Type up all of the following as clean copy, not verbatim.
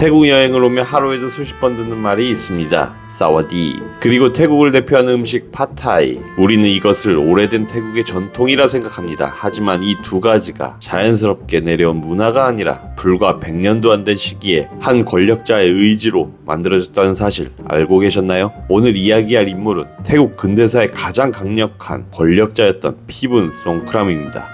태국 여행을 오면 하루에도 수십 번 듣는 말이 있습니다. 사와디. 그리고 태국을 대표하는 음식 팟타이. 우리는 이것을 오래된 태국의 전통이라 생각합니다. 하지만 이 두 가지가 자연스럽게 내려온 문화가 아니라 불과 100년도 안 된 시기에 한 권력자의 의지로 만들어졌다는 사실 알고 계셨나요? 오늘 이야기할 인물은 태국 근대사의 가장 강력한 권력자였던 피분 송크람입니다.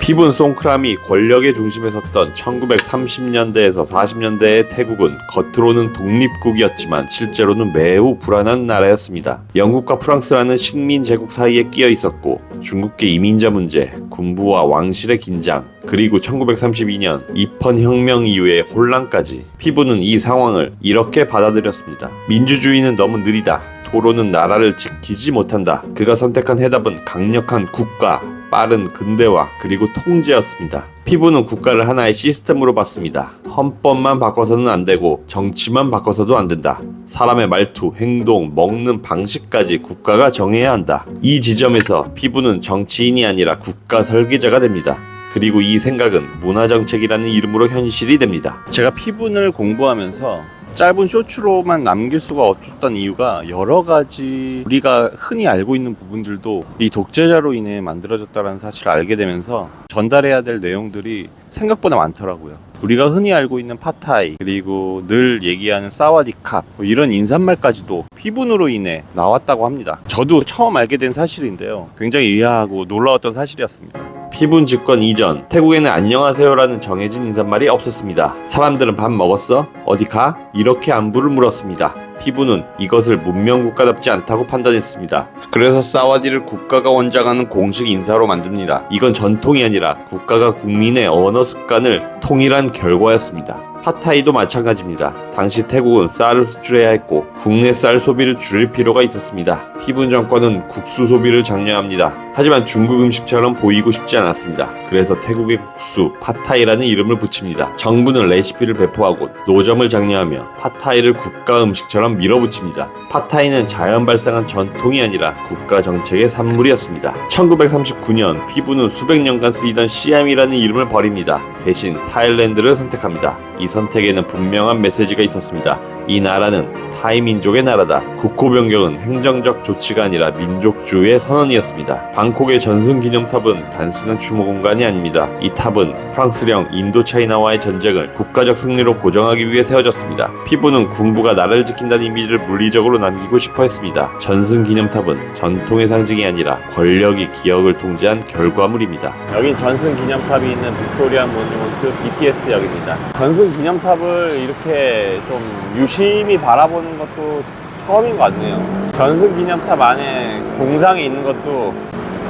피분 송크람이 권력의 중심에 섰던 1930년대에서 40년대의 태국은 겉으로는 독립국이었지만 실제로는 매우 불안한 나라였습니다. 영국과 프랑스라는 식민 제국 사이에 끼어 있었고 중국계 이민자 문제, 군부와 왕실의 긴장, 그리고 1932년 입헌 혁명 이후의 혼란까지 피분은 이 상황을 이렇게 받아들였습니다. 민주주의는 너무 느리다. 도로는 나라를 지키지 못한다. 그가 선택한 해답은 강력한 국가, 빠른 근대화, 그리고 통제였습니다. 피분은 국가를 하나의 시스템으로 봤습니다. 헌법만 바꿔서는 안 되고 정치만 바꿔서도 안 된다. 사람의 말투, 행동, 먹는 방식까지 국가가 정해야 한다. 이 지점에서 피분은 정치인이 아니라 국가 설계자가 됩니다. 그리고 이 생각은 문화정책이라는 이름으로 현실이 됩니다. 제가 피분을 공부하면서 짧은 쇼츠로만 남길 수가 없었던 이유가 여러 가지 우리가 흔히 알고 있는 부분들도 이 독재자로 인해 만들어졌다는 사실을 알게 되면서 전달해야 될 내용들이 생각보다 많더라고요. 우리가 흔히 알고 있는 팟타이, 그리고 늘 얘기하는 사와디캅, 이런 인사말까지도 피분으로 인해 나왔다고 합니다. 저도 처음 알게 된 사실인데요. 굉장히 의아하고 놀라웠던 사실이었습니다. 피분 집권 이전, 태국에는 안녕하세요라는 정해진 인사말이 없었습니다. 사람들은 밥 먹었어? 어디 가? 이렇게 안부를 물었습니다. 피분은 이것을 문명국가답지 않다고 판단했습니다. 그래서 사와디를 국가가 원장하는 공식 인사로 만듭니다. 이건 전통이 아니라 국가가 국민의 언어 습관을 통일한 결과였습니다. 팟타이도 마찬가지입니다. 당시 태국은 쌀을 수출해야 했고 국내 쌀 소비를 줄일 필요가 있었습니다. 피분 정권은 국수 소비를 장려합니다. 하지만 중국 음식처럼 보이고 싶지 않았습니다. 그래서 태국의 국수, 팟타이라는 이름을 붙입니다. 정부는 레시피를 배포하고 노점을 장려하며 팟타이를 국가 음식처럼 밀어붙입니다. 팟타이는 자연 발생한 전통이 아니라 국가 정책의 산물이었습니다. 1939년 피분은 수백 년간 쓰이던 시암이라는 이름을 버립니다. 대신 타일랜드를 선택합니다. 이 선택에는 분명한 메시지가 있었습니다. 이 나라는 타이 민족의 나라다. 국호 변경은 행정적 조치가 아니라 민족주의의 선언이었습니다. 방콕의 전승기념탑은 단순한 추모 공간이 아닙니다. 이 탑은 프랑스령 인도차이나와의 전쟁을 국가적 승리로 고정하기 위해 세워졌습니다. 피분은 군부가 나라를 지킨다는 이미지를 물리적으로 남기고 싶어 했습니다. 전승기념탑은 전통의 상징이 아니라 권력이 기억을 통제한 결과물입니다. 여긴 전승기념탑이 있는 빅토리아 모뉴먼트 BTS 역입니다. 전승기념탑을 이렇게 좀 유심히 바라보는 것도 처음인 것 같네요. 전승기념탑 안에 동상이 있는 것도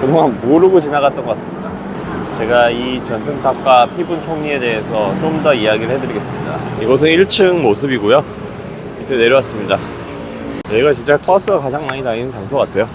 그동안 모르고 지나갔던 것 같습니다. 제가 이 전승탑과 피분 총리에 대해서 좀 더 이야기를 해드리겠습니다. 이곳은 1층 모습이고요. 밑에 내려왔습니다. 여기가 진짜 버스가 가장 많이 다니는 장소 같아요.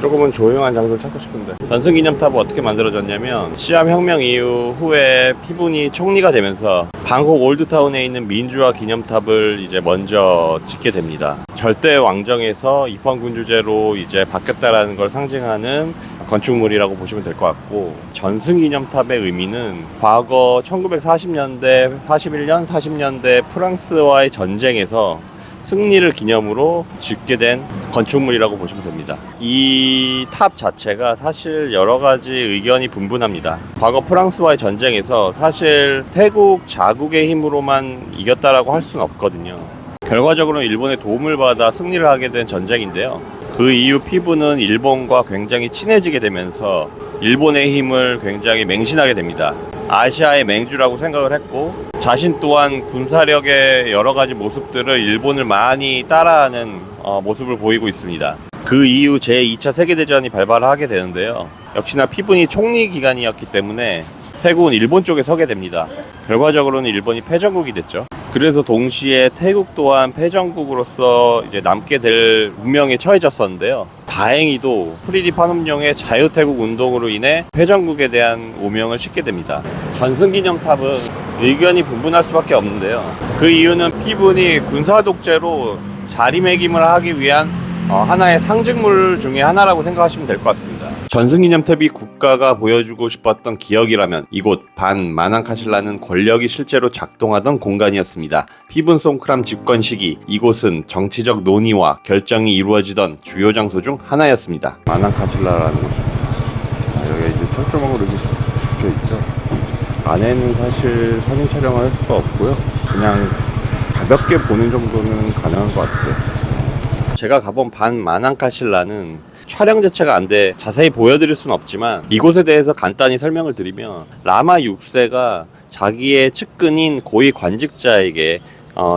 조금은 조용한 장소를 찾고 싶은데, 전승기념탑은 어떻게 만들어졌냐면 시암 혁명 후에 피분이 총리가 되면서 방콕 올드타운에 있는 민주화 기념탑을 이제 먼저 짓게 됩니다. 절대 왕정에서 입헌군주제로 이제 바뀌었다라는 걸 상징하는 건축물이라고 보시면 될 것 같고, 전승기념탑의 의미는 과거 1940년대, 41년, 40년대 프랑스와의 전쟁에서 승리를 기념으로 짓게 된 건축물이라고 보시면 됩니다. 이 탑 자체가 사실 여러 가지 의견이 분분합니다. 과거 프랑스와의 전쟁에서 사실 태국 자국의 힘으로만 이겼다라고 할 수는 없거든요. 결과적으로는 일본의 도움을 받아 승리를 하게 된 전쟁인데요. 그 이후 피분은 일본과 굉장히 친해지게 되면서 일본의 힘을 굉장히 맹신하게 됩니다. 아시아의 맹주라고 생각을 했고, 자신 또한 군사력의 여러 가지 모습들을 일본을 많이 따라하는 모습을 보이고 있습니다. 그 이후 제2차 세계대전이 발발하게 되는데요. 역시나 피분이 총리 기간이었기 때문에 태국은 일본 쪽에 서게 됩니다. 결과적으로는 일본이 패전국이 됐죠. 그래서 동시에 태국 또한 패전국으로서 이제 남게 될 운명에 처해졌었는데요. 다행히도 프리디 판홈용의 자유태국 운동으로 인해 패전국에 대한 오명을 싣게 됩니다. 전승기념탑은 의견이 분분할 수밖에 없는데요. 그 이유는 피분이 군사독재로 자리매김을 하기 위한 하나의 상징물 중에 하나라고 생각하시면 될 것 같습니다. 전승기념탑이 국가가 보여주고 싶었던 기억이라면 이곳 반 마난카실라는 권력이 실제로 작동하던 공간이었습니다. 피분 송크람 집권 시기 이곳은 정치적 논의와 결정이 이루어지던 주요 장소 중 하나였습니다. 마난카실라라는 곳입니다. 여기 이제 철조망으로 이렇게 적혀 있죠. 안에는 사실 사진 촬영을 할 수가 없고요. 그냥 가볍게 보는 정도는 가능한 것 같아요. 제가 가본 반 마난카실라는 촬영 자체가 안 돼 자세히 보여드릴 수는 없지만 이곳에 대해서 간단히 설명을 드리면 라마 6세가 자기의 측근인 고위 관직자에게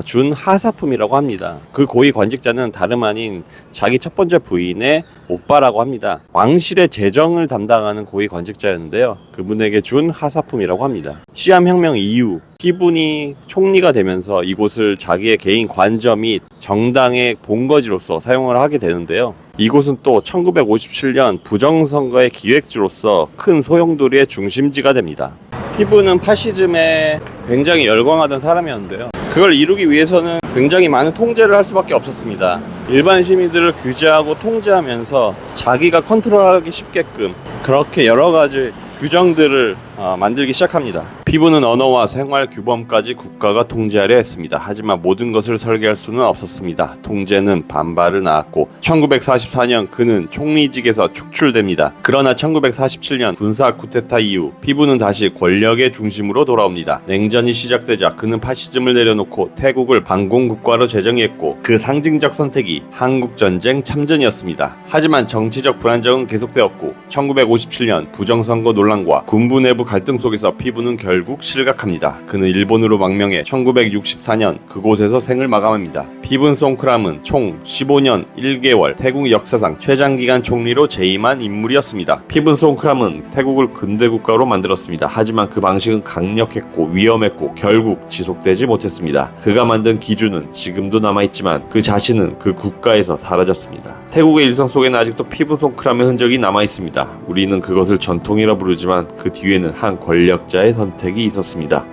준 하사품이라고 합니다. 그 고위 관직자는 다름 아닌 자기 첫 번째 부인의 오빠라고 합니다. 왕실의 재정을 담당하는 고위 관직자였는데요. 그분에게 준 하사품이라고 합니다. 시암 혁명 이후 피분이 총리가 되면서 이곳을 자기의 개인 관저 및 정당의 본거지로서 사용을 하게 되는데요. 이곳은 또 1957년 부정선거의 기획지로서 큰 소용돌이의 중심지가 됩니다. 피분은 파시즘에 굉장히 열광하던 사람이었는데요. 그걸 이루기 위해서는 굉장히 많은 통제를 할 수밖에 없었습니다. 일반 시민들을 규제하고 통제하면서 자기가 컨트롤하기 쉽게끔 그렇게 여러 가지 규정들을 만들기 시작합니다. 피분은 언어와 생활 규범까지 국가가 통제하려 했습니다. 하지만 모든 것을 설계할 수는 없었습니다. 통제는 반발을 낳았고 1944년 그는 총리직에서 축출됩니다. 그러나 1947년 군사 쿠데타 이후 피분은 다시 권력의 중심으로 돌아옵니다. 냉전이 시작되자 그는 파시즘을 내려놓고 태국을 반공국가로 제정했고 그 상징적 선택이 한국전쟁 참전이었습니다. 하지만 정치적 불안정은 계속되었고 1957년 부정선거 논란과 군부 내부 갈등 속에서 피분은 결국 실각합니다. 그는 일본으로 망명해 1964년 그곳에서 생을 마감합니다. 피분 송크람은 총 15년 1개월 태국 역사상 최장기간 총리로 재임한 인물이었습니다. 피분 송크람은 태국을 근대국가로 만들었습니다. 하지만 그 방식은 강력했고 위험했고 결국 지속되지 못했습니다. 그가 만든 기준은 지금도 남아있지만 그 자신은 그 국가에서 사라졌습니다. 태국의 일상 속에는 아직도 피분 송크람의 흔적이 남아있습니다. 우리는 그것을 전통이라 부르지만 그 뒤에는 한 권력자의 선택이 있었습니다.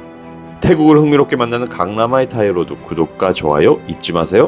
태국을 흥미롭게 만나는 강라마의 타이로드 구독과 좋아요 잊지 마세요.